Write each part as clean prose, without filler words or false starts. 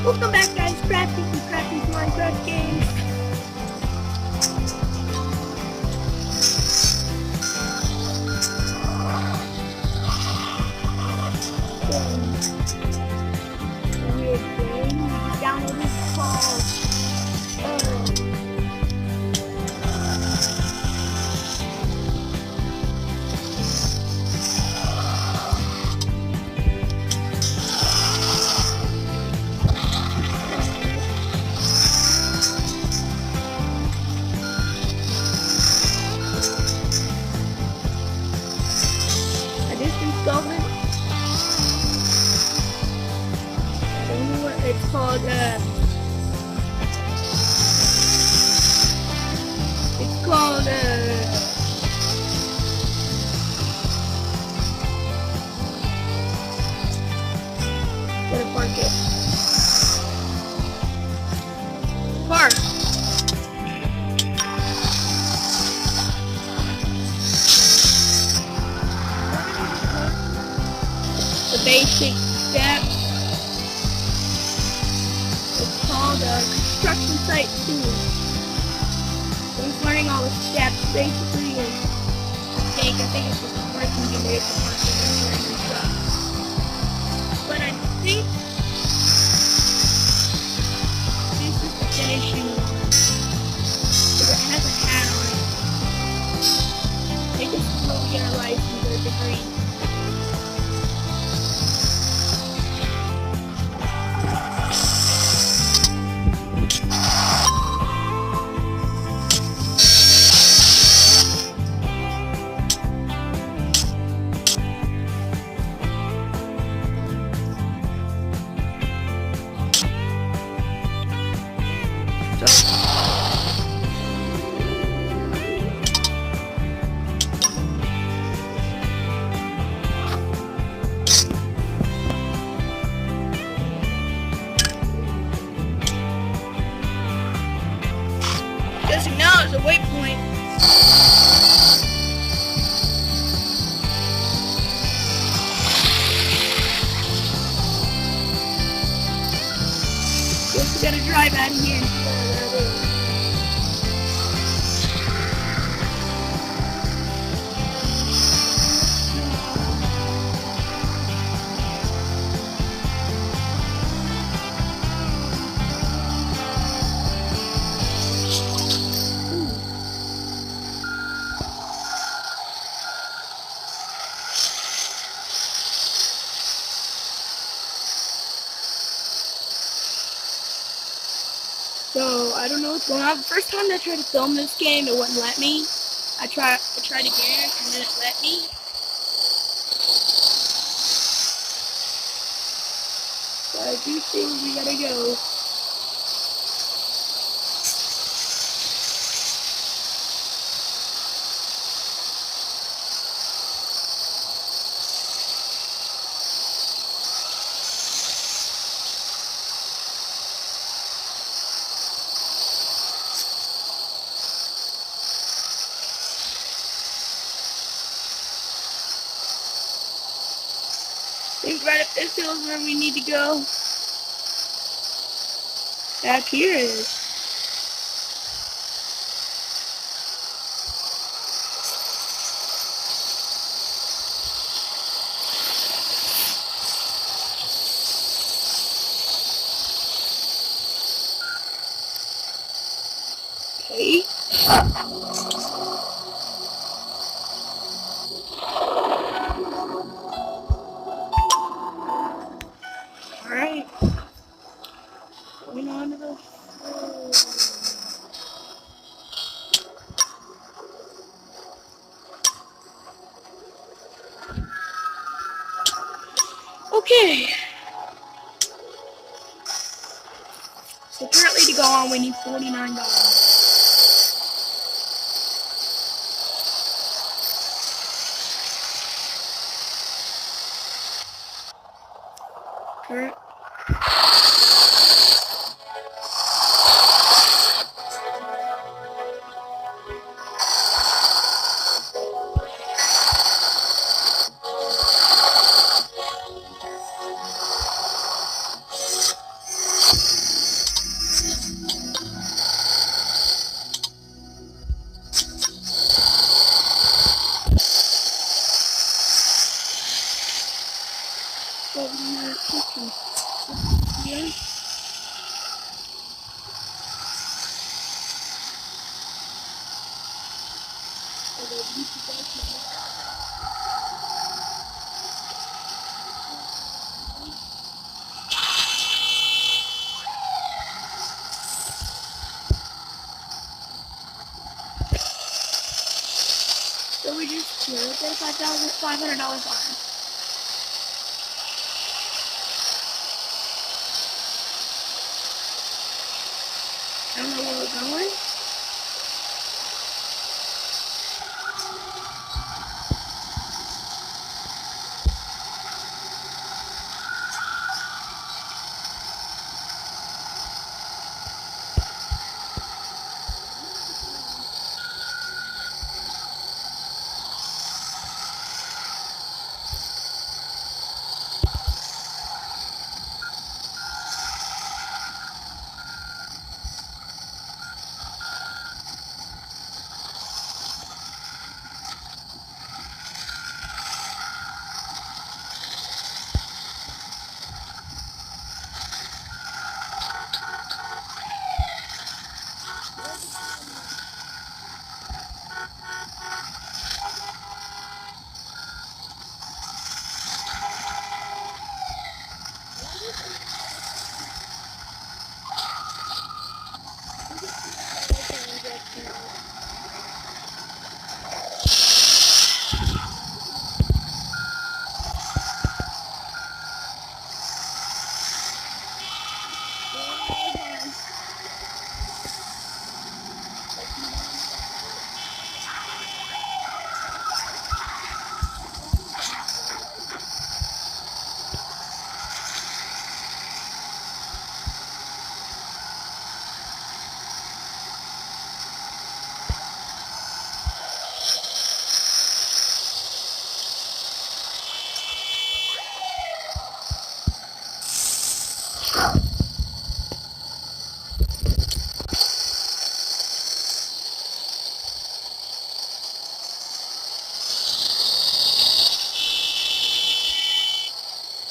Welcome back, guys. Crafty's Minecraft games. Weird game. We downloaded it called. It's called gotta park it. Park. The basic steps. It's called construction site 2. So I'm learning all the steps basically, and I think it's just working your way to parking and stuff. But I think this is the finishing one. Because it has a hat on it. I think this is where we get our license or degree. Guessing now is a waypoint. Guess we gotta drive out of here. So I don't know what's going on. The first time I tried to film this game, it wouldn't let me. I tried again, and then it let me. So I do think we gotta go. I think right up this hill is where we need to go. Back here it is. Okay. Alright. Going on to the floor. Okay. So currently to go on we need $49. Current. over your kitchen. Here. So we just cleared $35,500 fine. I don't know where we're going.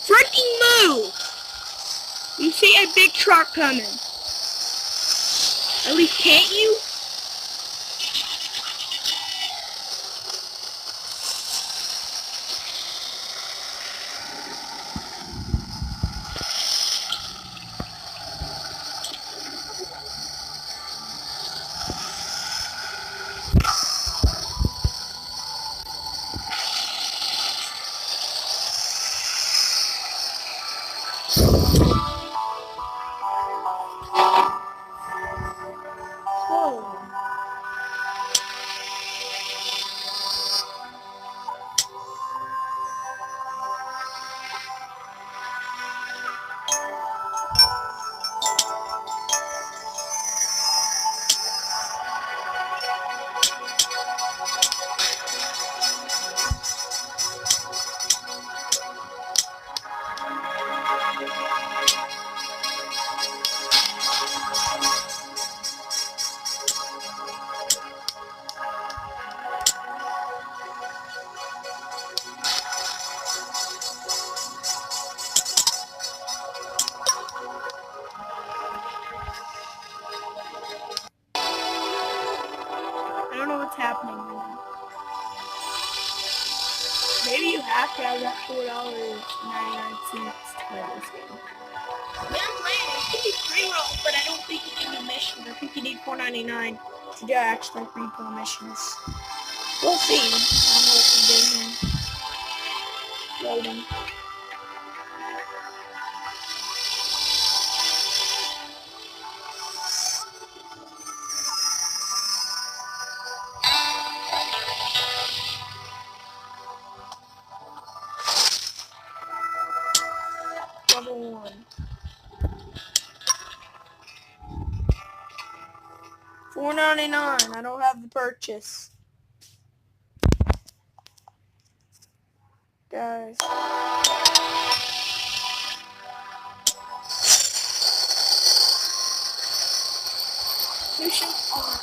Freaking move! You see a big truck coming. At least can't you? Whoa. I don't know what's happening right now. Maybe you have to have that $4.99 to play this game. Yeah, I'm playing it. It can be free roll, but I don't think you can do missions. I think you need $4.99 to do extra free roll missions. We'll see. I don't know what to do here. Loading. Level 1. $4.99. I don't have the purchase. Guys. Mission on.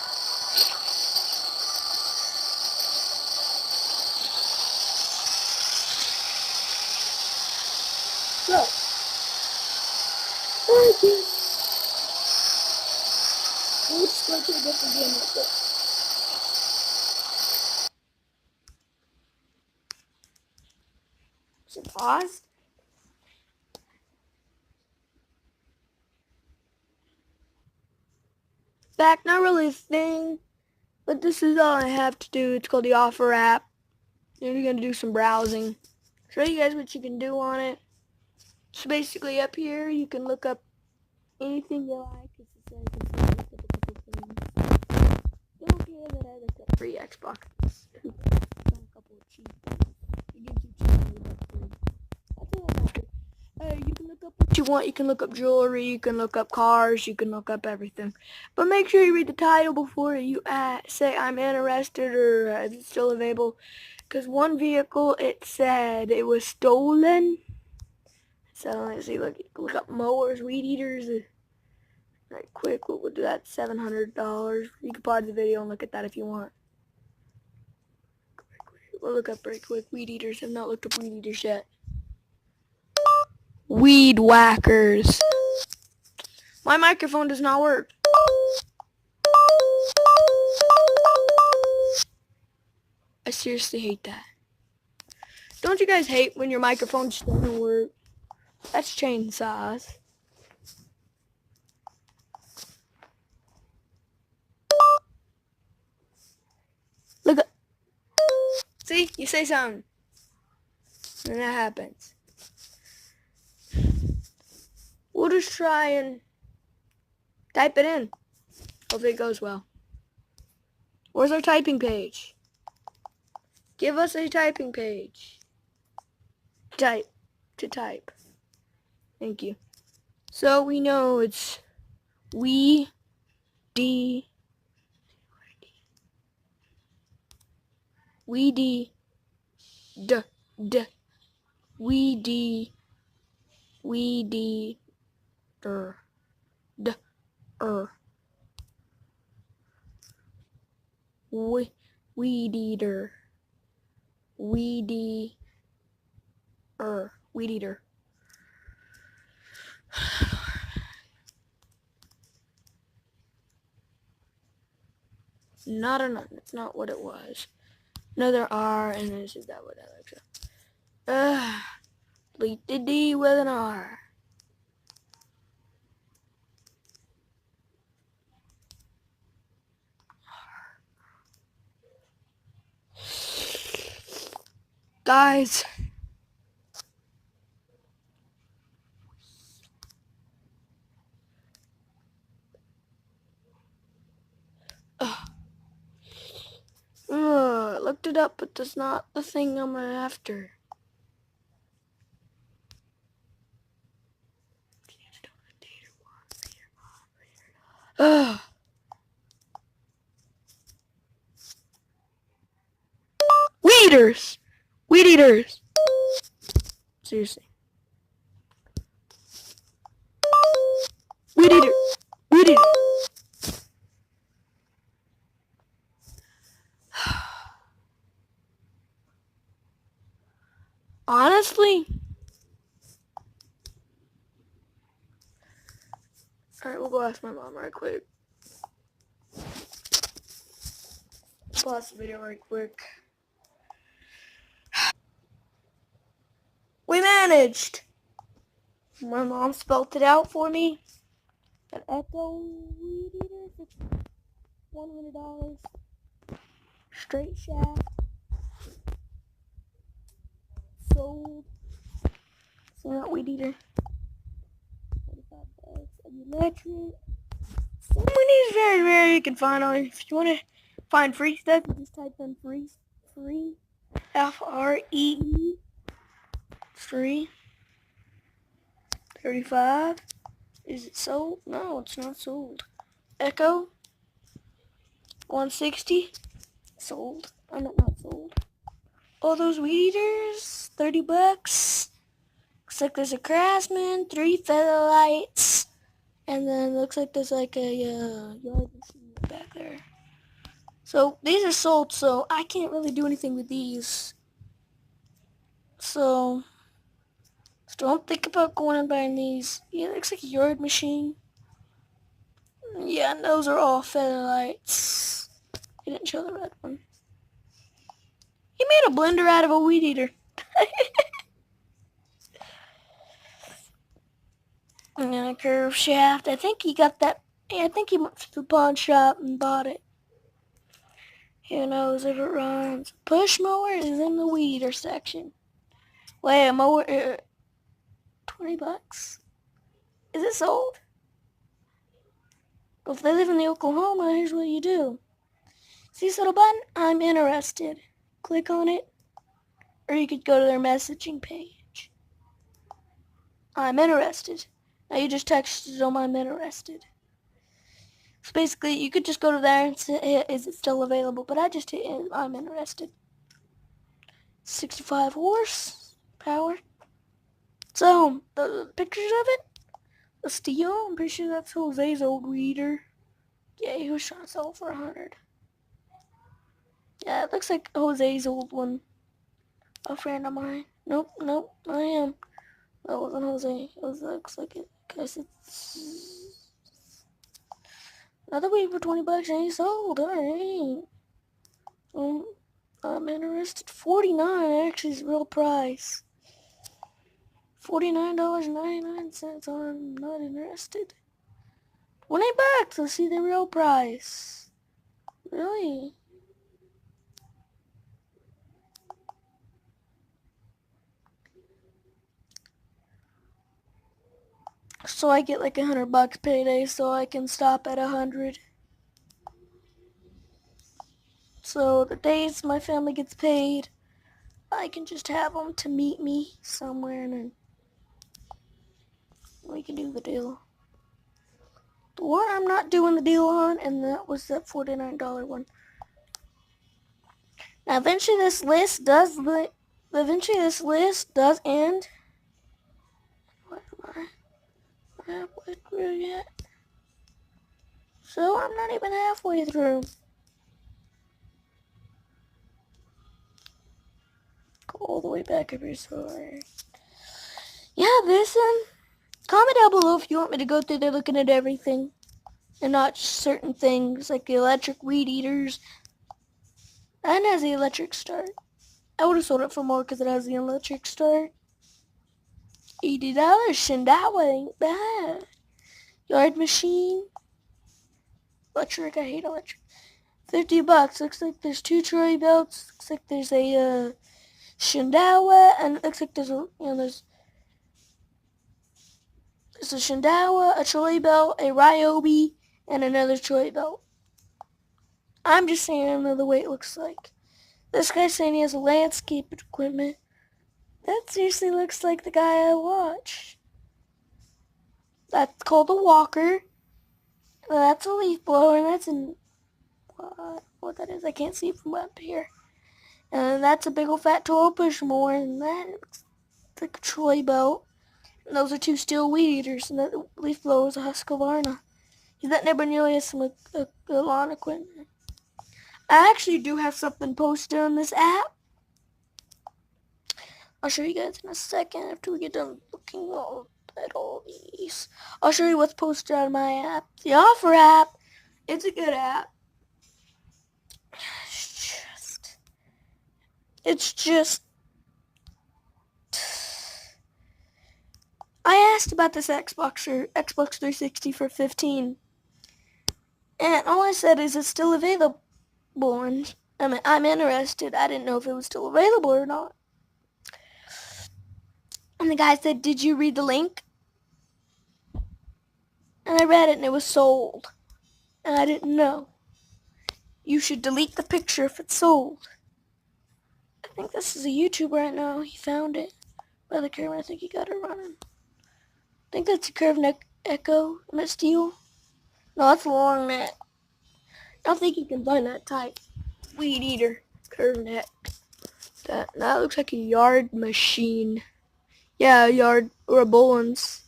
So, I guess we'll just go to a different game real quick. So pause. Back, not really a thing, but this is all I have to do. It's called the offer app. Then you're gonna do some browsing. Show you guys what you can do on it. So basically up here you can look up anything you like. It says you can look up a couple things. Don't care that I looked up free Xbox. A couple of cheap things. It gives you cheap for free. That's all I have to. You can look up what you want. You can look up jewelry. You can look up cars. You can look up everything. But make sure you read the title before you say I'm interested or it's still available. Because one vehicle, it said it was stolen. So let's see, look up mowers, weed eaters. Right quick, we'll do that, $700. You can pause the video and look at that if you want. We'll look up right quick, weed eaters. I've not looked up weed eaters yet. Weed whackers. My microphone does not work. I seriously hate that. Don't you guys hate when your microphone just doesn't work? That's chainsaws. Look up. See? You say something. And that happens. We'll just try and type it in. Hopefully it goes well. Where's our typing page? Give us a typing page. Type. To type. Thank you. So we know it's we d we d d d we d we d d d weed eater weed eater. Not enough. That's not what it was. Another R, and this is that what I like. Delete the D with an R. Guys. Looked it up, but that's not the thing I'm after. Weed eaters! Weed eaters! Seriously. Weed eater! Weed eater! Honestly? Alright, we'll go ask my mom right quick. Pause the video right quick. We managed! My mom spelled it out for me. An Echo Weed Eater, $100. Straight shaft. Sold. So not Weed Eater. 35 bucks. Electric. So many is very rare you can find on. If you want to find free stuff, you just type in free. Free. Free. 35. Is it sold? No, it's not sold. Echo. 160. Sold. I'm not sold. All those weed eaters. 30 bucks. Looks like there's a Craftsman, 3 feather lights, and then looks like there's like a yard machine back there. So these are sold, so I can't really do anything with these. So Don't think about going and buying these. Yeah, it looks like a yard machine. Yeah, and those are all featherlights. He didn't show the red one. He made a blender out of a weed eater. And a curve shaft. I think he got that. I think he went to the pawn shop and bought it. Who knows if it runs? Push mower is in the weed eater section. Wait, a mower, $20? Is it sold? Well, if they live in the Oklahoma, here's what you do. See this little button? I'm interested. Click on it. Or you could go to their messaging page. I'm interested. Now you just texted them, I'm interested. So basically, you could just go to there and say, is it still available? But I just hit, I'm interested. 65 horse power. So, the pictures of it, the steel, I'm pretty sure that's Jose's old weeder. Yeah, he was trying to sell it for 100. Yeah, it looks like Jose's old one. A friend of mine. Nope, I am. That wasn't Jose. Looks like it. Guess it's another weed for $20 and he sold. Alright. I'm interested. $49 actually is the real price. $49.99. I'm not interested. $20. Let's see the real price. Really? So I get like $100 payday, so I can stop at 100. So the days my family gets paid, I can just have them to meet me somewhere, and then we can do the deal. The one I'm not doing the deal on, and that was that $49 one. Now eventually this list does end. What am I halfway through yet? So I'm not even halfway through. Go all the way back up here, sorry. Yeah, this one. Comment down below if you want me to go through there looking at everything. And not just certain things like the electric weed eaters. And has the electric start. I would have sold it for more because it has the electric start. $80, and that way ain't bad. Yard machine. Electric, I hate electric. $50. Looks like there's 2 trolley belts. Looks like there's a Shindawa, and it looks like there's a Shindawa, a trolley belt, a Ryobi, and another trolley belt. I'm just saying another way it looks like. This guy's saying he has a landscape equipment. That seriously looks like the guy I watch. That's called a walker. That's a leaf blower, and that's an what that is, I can't see from up here. And that's a big old fat Toro push mower, and that looks like a trolley belt. And those are 2 steel weed eaters, and that leaf blower is a Husqvarna. That never nearly has some lawn equipment. I actually do have something posted on this app. I'll show you guys in a second after we get done looking at all these. I'll show you what's posted on my app. The offer app. It's a good app. It's just I asked about this Xbox 360 for $15. And all I said is it's still available, and I'm interested. I didn't know if it was still available or not. And the guy said, did you read the link? And I read it and it was sold. And I didn't know. You should delete the picture if it's sold. I think this is a YouTuber right now. He found it by the curve, and I think he got it running. I think that's a curved neck echo. Am I steel? No, that's a long neck. I don't think you can find that type. Weed eater. Curved neck. That looks like a yard machine. Yeah, a yard or a Boland's.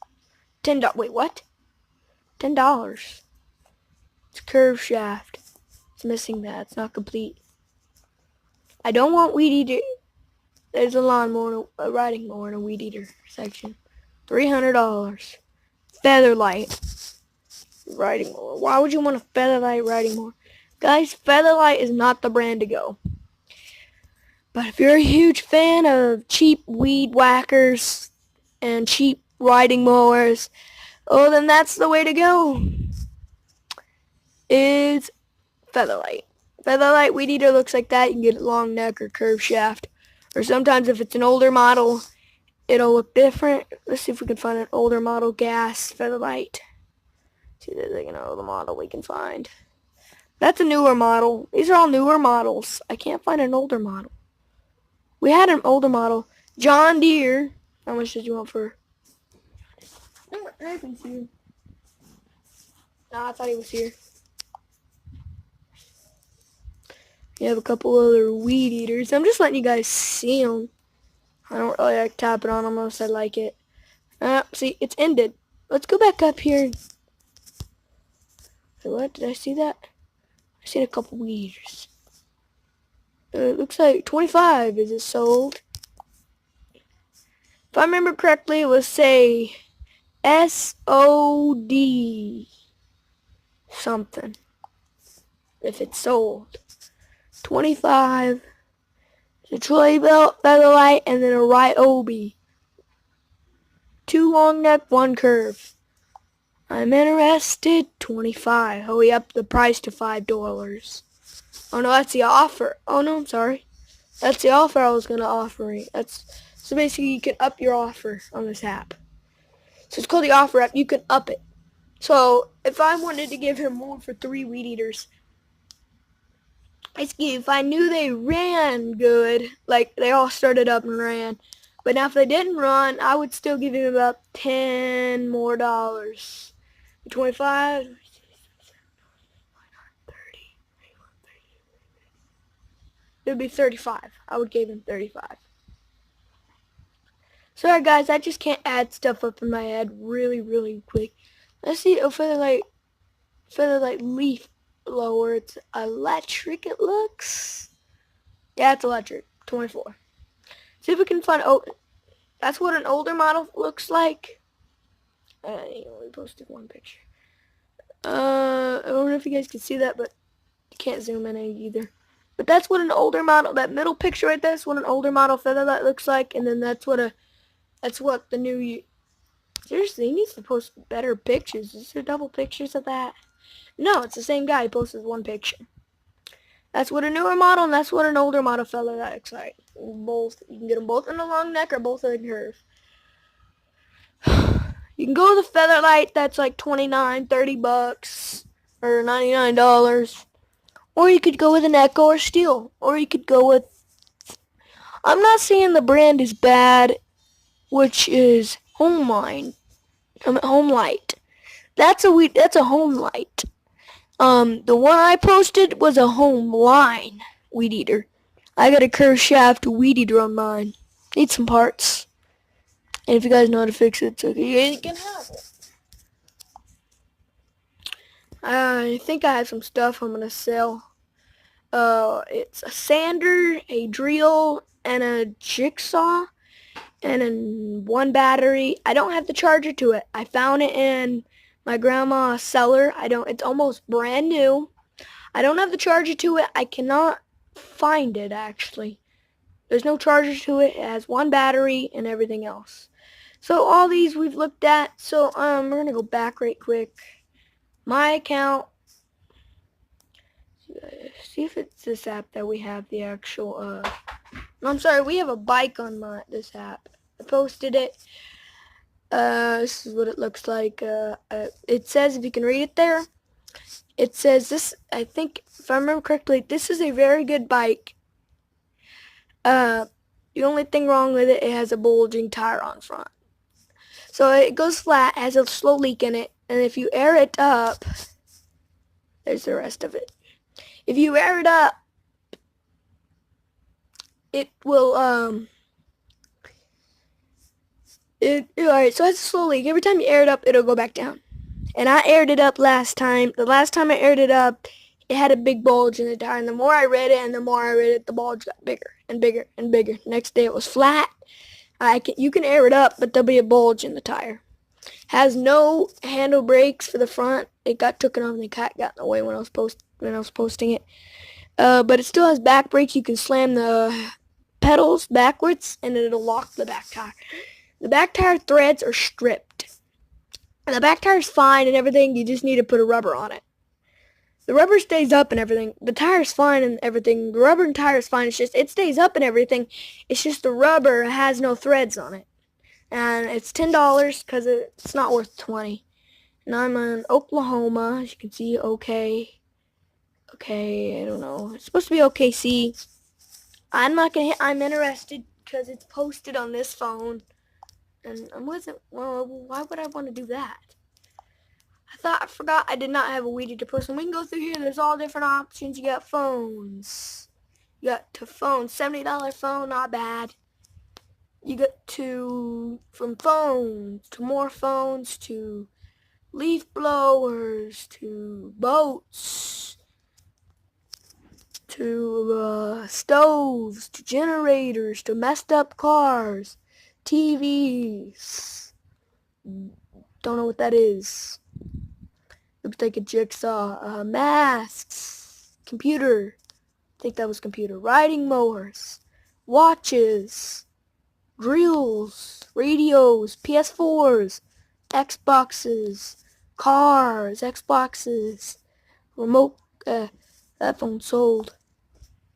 $10. Wait, what? $10. It's a curved shaft. It's missing that. It's not complete. I don't want weed eater. There's a lawnmower, a riding mower, and a weed eater section. $300. Featherlight riding mower. Why would you want a Featherlight riding mower? Guys, Featherlight is not the brand to go. But if you're a huge fan of cheap weed whackers and cheap riding mowers, oh, then that's the way to go. Is Featherlight. Featherlight weed eater looks like that. You can get a long neck or curved shaft. Or sometimes if it's an older model, it'll look different. Let's see if we can find an older model gas Featherlight. See if there's like an older model we can find. That's a newer model. These are all newer models. I can't find an older model. We had an older model. John Deere. How much did you want for? No, he's here. No, I thought he was here. You have a couple other weed eaters. I'm just letting you guys see them. I don't really like tapping on them unless I like it. See, it's ended. Let's go back up here. Wait, what? Did I see that? I seen a couple weed eaters. It looks like 25. Is it sold? If I remember correctly, it was say SOD something. If it's sold. 25. The trolley belt, Featherlight, and then a Ryobi. 2 long neck, 1 curve. I'm interested. 25. Hurry up the price to $5. Oh no, that's the offer. Oh no, I'm sorry. That's the offer I was gonna offer. So basically you can up your offer on this app. So it's called the offer app. You can up it. So if I wanted to give him more for 3 weed eaters, basically if I knew they ran good, like they all started up and ran, but now if they didn't run, I would still give him about $10 more. 25. It would be 35. I would give him 35. Sorry guys, I just can't add stuff up in my head really quick. Let's see a Featherlight leaf blower. It's electric, it looks. Yeah, it's electric. 24. See if we can find, oh, that's what an older model looks like. I only posted 1 picture. I don't know if you guys can see that, but you can't zoom in either. But that's what an older model, that middle picture right there is what an older model Featherlight looks like, and then that's what the new, seriously, he needs to post better pictures. Is there double pictures of that? No, it's the same guy. He posted 1 picture. That's what a newer model, and that's what an older model Featherlight looks like. Both, you can get them both in the long neck or both in the curve. You can go with the Featherlight, that's like $29, $30, or $99. Or you could go with an Echo or Steel. Or you could go with, I'm not saying the brand is bad, which is Homelight. That's a Homelight. The one I posted was a Homeline weed eater. I got a curved shaft weed eater on mine. Need some parts. And if you guys know how to fix it, it's okay. You can have it. I think I have some stuff I'm gonna sell. It's a sander, a drill, and a jigsaw, and 1 battery. I don't have the charger to it. I found it in my grandma's cellar. It's almost brand new. I don't have the charger to it. I cannot find it actually. There's no charger to it. It has 1 battery and everything else. So all these we've looked at. So we're gonna go back right quick. My account. See if it's this app that we have the actual. No, I'm sorry. We have a bike on this app. I posted it. This is what it looks like. It says, if you can read it there, it says this. I think if I remember correctly, this is a very good bike. The only thing wrong with it, it has a bulging tire on front. So it goes flat, has a slow leak in it, and if you air it up, there's the rest of it. If you air it up, it will, alright, so it has a slow leak. Every time you air it up, it'll go back down. And I aired it up last time. The last time I aired it up, it had a big bulge in the tire, and the more I read it, the bulge got bigger and bigger and bigger. Next day it was flat. You can air it up, but there'll be a bulge in the tire. Has no handle brakes for the front. It got taken off and the cat got in the way when I was posting it. But it still has back brakes. You can slam the pedals backwards and it'll lock the back tire. The back tire threads are stripped. And the back tire's fine and everything. You just need to put a rubber on it. The rubber stays up and everything. The tire's fine and everything. The rubber and tire is fine. It's just it stays up and everything. It's just the rubber has no threads on it. And it's $10 because it's not worth $20. And I'm in Oklahoma, as you can see. Okay, I don't know. It's supposed to be OKC. I'm not gonna hit I'm interested because it's posted on this phone. And I wasn't, well, why would I want to do that? I forgot I did not have a Ouija to post. And we can go through here. There's all different options. You got phones. You got to phone. $70 phone, not bad. You get from phones to more phones to leaf blowers to boats to stoves to generators to messed up cars, TVs. Don't know what that is. Looks like a jigsaw. Masks. Computer. I think that was computer. Riding mowers. Watches. Drills. Radios. PS4s. Xboxes. Cars. Xboxes. Remote. That phone sold.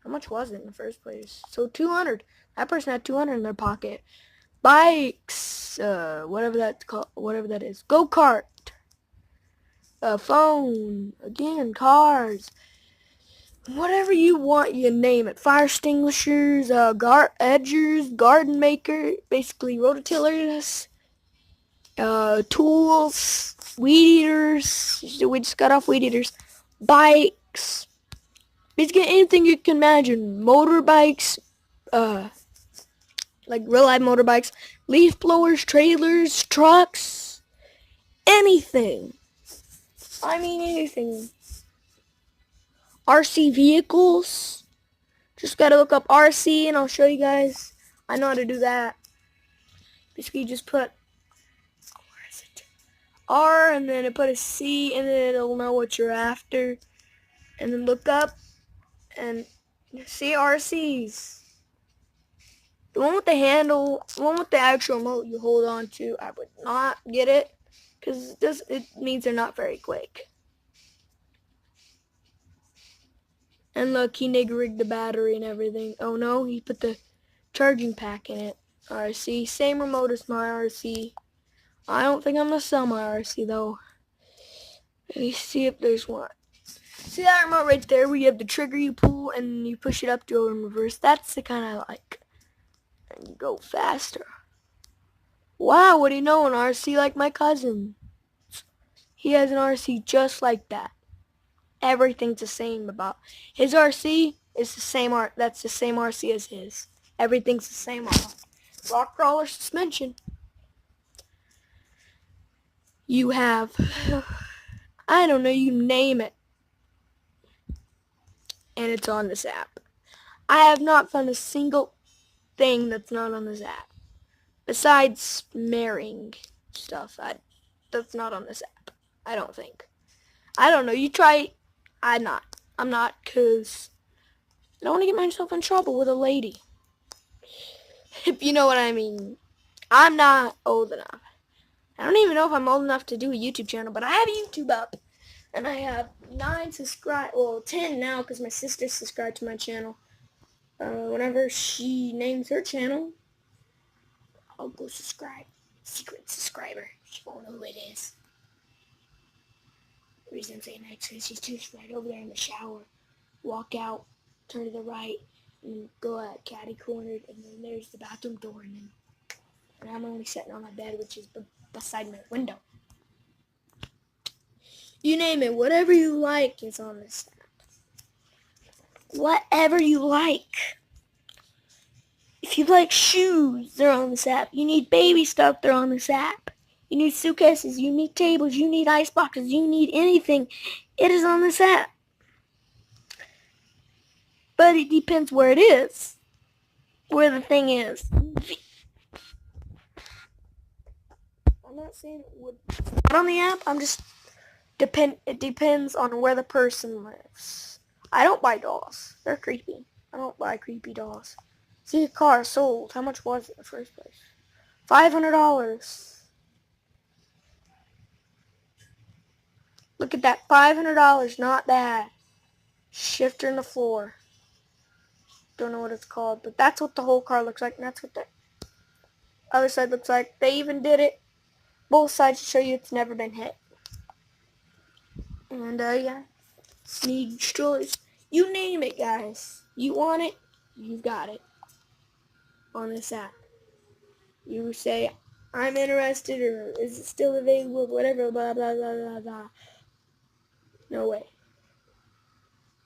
How much was it in the first place? So 200. That person had 200 in their pocket. Bikes. Whatever that's called. Whatever that is. Go-kart. Phone, again, cars, whatever you want, you name it. Fire extinguishers, edgers, garden maker, basically rototillers, tools, weed eaters. We just got off weed eaters. Bikes, basically anything you can imagine. Motorbikes, like real life motorbikes, leaf blowers, trailers, trucks, anything. I mean anything. RC vehicles. Just gotta look up RC and I'll show you guys. I know how to do that. Basically just put R and then put a C and then it'll know what you're after. And then look up and see RCs. The one with the handle, the one with the actual remote you hold on to, I would not get it. Because it means they're not very quick. And look, he nigger-rigged the battery and everything. Oh no, he put the charging pack in it. RC, same remote as my RC. I don't think I'm going to sell my RC though. Let me see if there's one. See that remote right there where you have the trigger you pull and you push it up to go in reverse? That's the kind I like. And you go faster. Wow, what do you know? An RC like my cousin. He has an RC just like that. Everything's the same about his RC is the same that's the same RC as his. Everything's the same on rock crawler suspension. You have I don't know, you name it. And it's on this app. I have not found a single thing that's not on this app. Besides marrying stuff. That's not on this app. I don't think. I don't know. You try. I'm not, because I don't want to get myself in trouble with a lady. If you know what I mean. I'm not old enough. I don't even know if I'm old enough to do a YouTube channel, but I have YouTube up. And I have 9 subscribers. Well, 10 now, because my sister subscribed to my channel. Whenever she names her channel, I'll go subscribe. Secret subscriber. She won't know who it is. The reason I'm saying that is she's just right over there in the shower. Walk out, turn to the right, and go at catty cornered, and then there's the bathroom door, and I'm only sitting on my bed, which is beside my window. You name it, whatever you like is on this app. Whatever you like. If you like shoes, they're on this app. You need baby stuff, they're on this app. You need suitcases, you need tables, you need ice boxes, you need anything. It is on this app. But it depends where it is. Where the thing is. I'm not saying it would not on the app. I'm just it depends on where the person lives. I don't buy dolls. They're creepy. I don't buy creepy dolls. See, a car sold. How much was it in the first place? $500. Look at that. $500. Not bad. Shifter in the floor. Don't know what it's called, but that's what the whole car looks like, and that's what the other side looks like. They even did it both sides to show you it's never been hit. And yeah, sneak destroys. You name it, guys. You want it, you've got it on this app. You say, I'm interested, or is it still available, whatever, blah, blah, blah, blah, blah. No way.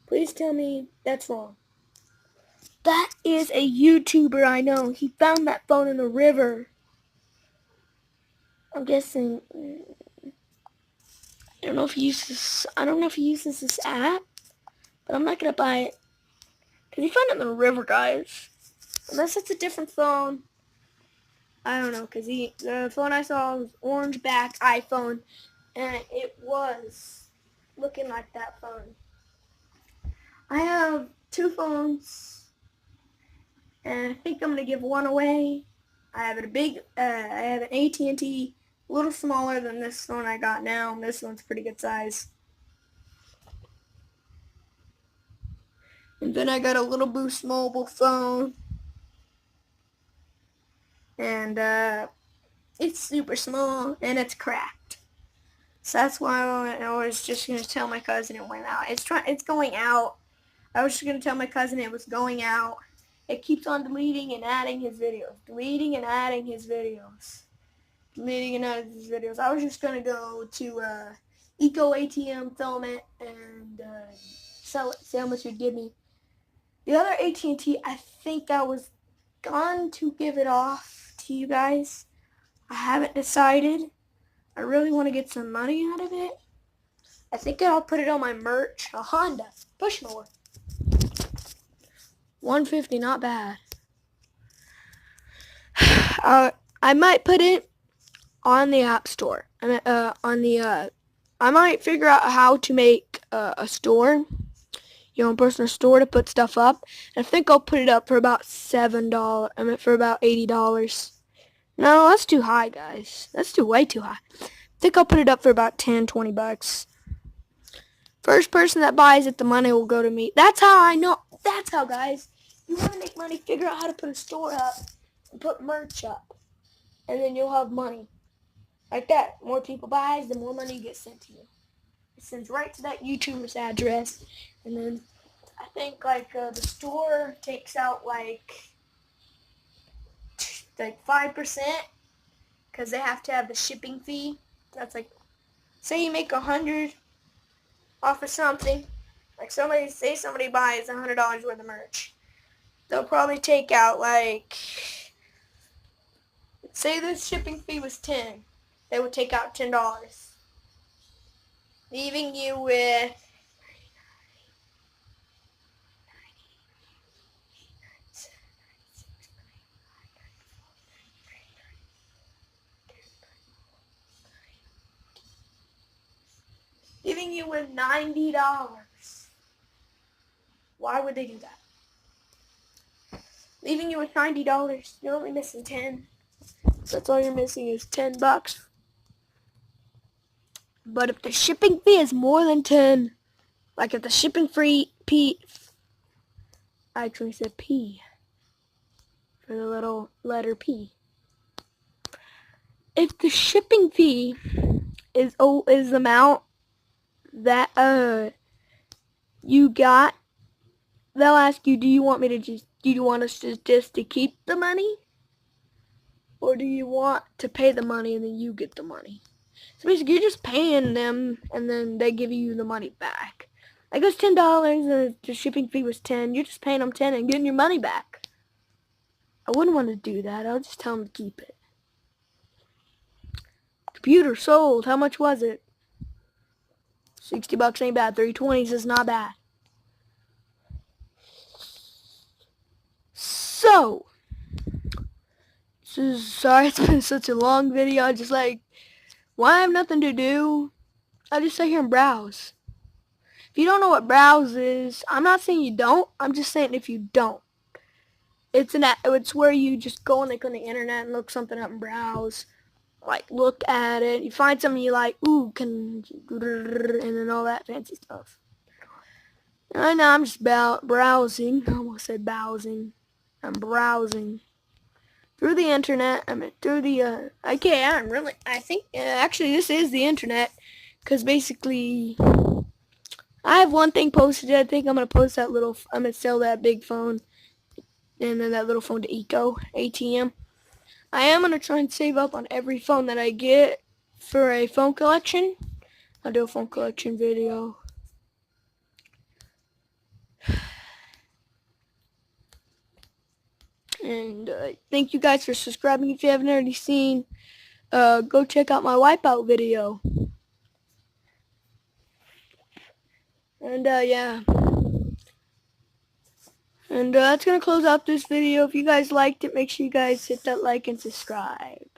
Please tell me that's wrong. That is a YouTuber I know. He found that phone in the river. I'm guessing. I don't know if he uses this app, but I'm not gonna buy it because he found it in the river, guys. Unless it's a different phone. I don't know, because the phone I saw was orange back iPhone, and it was looking like that phone. I have two phones, and I think I'm gonna give one away. I have I have an AT&T, a little smaller than this phone I got now. This one's pretty good size. And then I got a little Boost Mobile phone, and it's super small, and it's cracked. So that's why I was just going to tell my cousin it went out. It's going out. I was just going to tell my cousin it was going out. It keeps on deleting and adding his videos. Deleting and adding his videos. Deleting and adding his videos. I was just going to go to Eco ATM, film it, and sell it. See how much it would give me. The other AT&T, I think I was going to give it off to you guys. I haven't decided. I really want to get some money out of it. I think I'll put it on my merch. A Honda push mower. $150, not bad. I might put it on the App Store. I might figure out how to make a store, a personal store to put stuff up. And I think I'll put it up for about $7. For about $80. No, that's too high, guys. That's way too high. I think I'll put it up for about $10, $20. First person that buys it, the money will go to me. That's how I know. That's how, guys. You want to make money, figure out how to put a store up and put merch up. And then you'll have money. Like that. The more people buy, the more money gets sent to you. It sends right to that YouTuber's address. And then I think the store takes out like 5%. Because they have to have the shipping fee. That's like, say you make $100 off of something. Like somebody buys $100 worth of merch. They'll probably take out say the shipping fee was $10. They would take out $10. Leaving you with $90. Why would they do that? Leaving you with $90. You're only missing 10. That's all you're missing is $10. But if the shipping fee is more than 10, like if the shipping fee I actually said P for the little letter P. If the shipping fee is the amount that you got, they'll ask you, do you want us to keep the money, or do you want to pay the money and then you get the money? So basically, you're just paying them and then they give you the money back. Like it was $10 and the shipping fee was $10. You're just paying them $10 and getting your money back. I wouldn't want to do that. I would just tell them to keep it. Computer sold. How much was it? $60 ain't bad. 320s is not bad. So Sorry it's been such a long video. I just like, when I have nothing to do, I just sit here and browse. If you don't know what browse is, I'm not saying you don't. I'm just saying if you don't. It's where you just go on the internet and look something up and browse. Like, look at it. You find something you like, ooh, and then all that fancy stuff. Right now I'm just browsing. I almost said browsing. I'm browsing through the internet. I mean, through the, okay, I think, actually this is the internet. Because basically, I have one thing posted. I think I'm going to post that I'm going to sell that big phone. And then that little phone to ATM. I am going to try and save up on every phone that I get for a phone collection. I'll do a phone collection video. And thank you guys for subscribing. If you haven't already seen, go check out my wipeout video. And yeah. And that's going to close out this video. If you guys liked it, make sure you guys hit that like and subscribe.